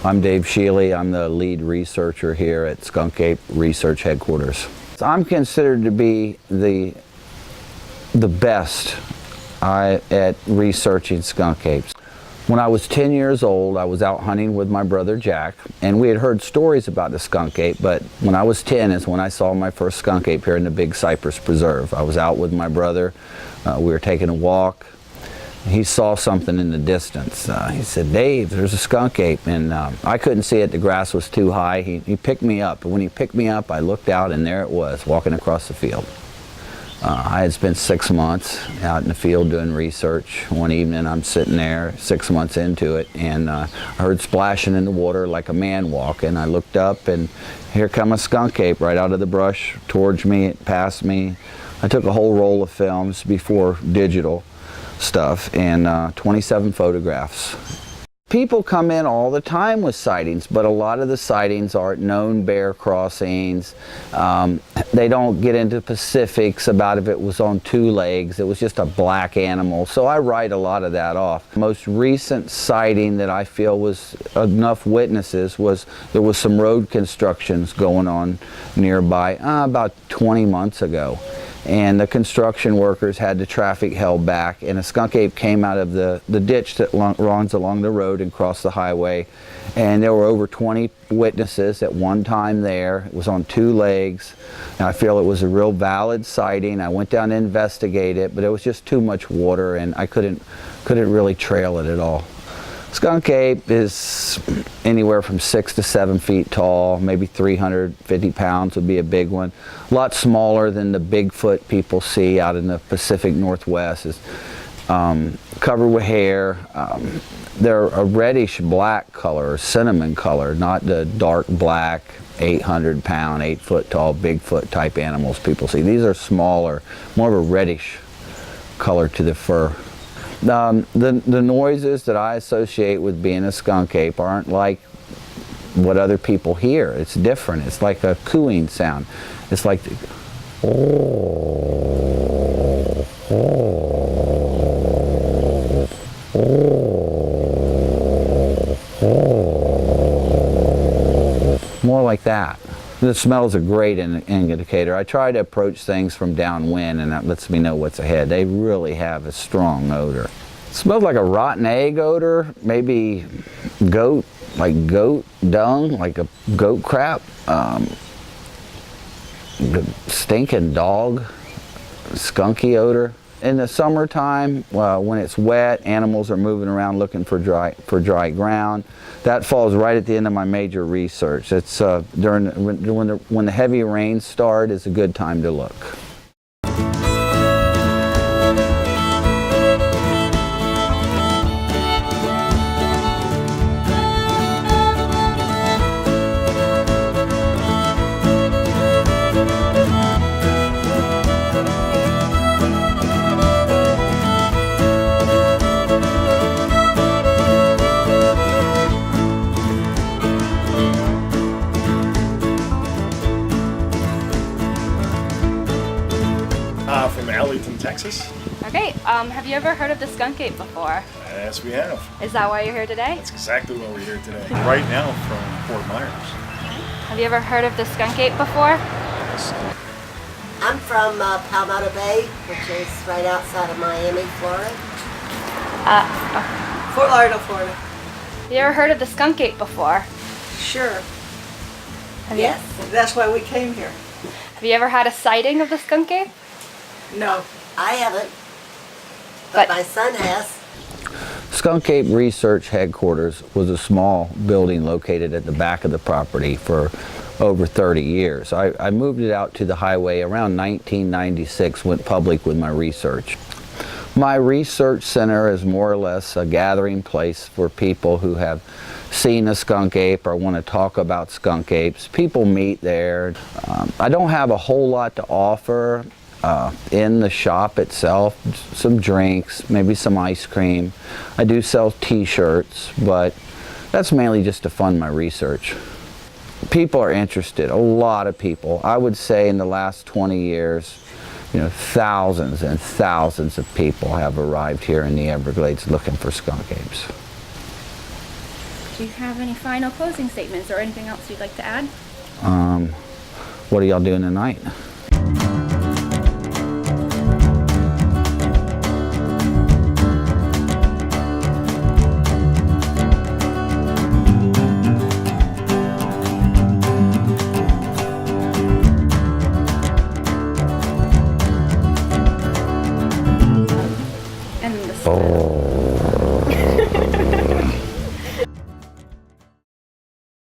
I'm Dave Shealy. I'm the lead researcher here at Skunk Ape Research Headquarters. I'm considered to be the best at researching skunk apes. When I was 10 years old, I was out hunting with my brother Jack, and we had heard stories about the skunk ape, but when I was 10 is when I saw my first skunk ape here in the Big Cypress Preserve. I was out with my brother. We were taking a walk. He saw something in the distance. He said, "Dave, there's a skunk ape." And I couldn't see it. The grass was too high. He picked me up. And when he picked me up, I looked out, and there it was, walking across the field. I had spent 6 months out in the field doing research. One evening, I'm sitting there, 6 months into it, and I heard splashing in the water like a man walking. I looked up, and here come a skunk ape right out of the brush towards me, past me. I took a whole roll of films before digital stuff and 27 photographs. People come in all the time with sightings, but a lot of the sightings are known bear crossings. They don't get into specifics about if it was on 2 legs. It was just a black animal. So I write a lot of that off. The most recent sighting that I feel was enough witnesses was there was some road constructions going on nearby about 20 months ago. And the construction workers had the traffic held back, and a skunk ape came out of the ditch that runs along the road and crossed the highway. And there were over 20 witnesses at one time there. It was on 2 legs. And I feel it was a real valid sighting. I went down to investigate it, but it was just too much water, and I couldn't really trail it at all. Skunk ape is anywhere from 6 to 7 feet tall, maybe 350 pounds would be a big one. A lot smaller than the Bigfoot people see out in the Pacific Northwest. Is covered with hair. They're a reddish black color, or cinnamon color, not the dark black 800-pound, 8-foot tall Bigfoot type animals people see. These are smaller, more of a reddish color to the fur. The noises that I associate with being a skunk ape aren't like what other people hear. It's different. It's like a cooing sound. It's like the, more like that. The smell is a great indicator. I try to approach things from downwind, and that lets me know what's ahead. They really have a strong odor. It smells like a rotten egg odor, maybe goat, like goat dung, like a goat crap. Stinking dog, skunky odor. In the summertime, when it's wet, animals are moving around looking for dry ground. That falls right at the end of my major research. It's when the heavy rains start is a good time to look. From Texas. Okay, have you ever heard of the skunk ape before? Yes, we have. Is that why you're here today? That's exactly why we're here today. Right now from Fort Myers. Have you ever heard of the skunk ape before? Yes. I'm from Palmetto Bay, which is right outside of Miami, Florida. Fort Lauderdale, Florida. Have you ever heard of the skunk ape before? Sure. Yes. That's why we came here. Have you ever had a sighting of the skunk ape? No. I haven't, but my son has. Skunk Ape Research Headquarters was a small building located at the back of the property for over 30 years. I moved it out to the highway around 1996, went public with my research. My research center is more or less a gathering place for people who have seen a skunk ape or want to talk about skunk apes. People meet there. I don't have a whole lot to offer in the shop itself. Some drinks, maybe some ice cream. I do sell t-shirts, but that's mainly just to fund my research. People are interested, a lot of people. I would say in the last 20 years, thousands and thousands of people have arrived here in the Everglades looking for skunk apes. Do you have any final closing statements or anything else you'd like to add? What are y'all doing tonight?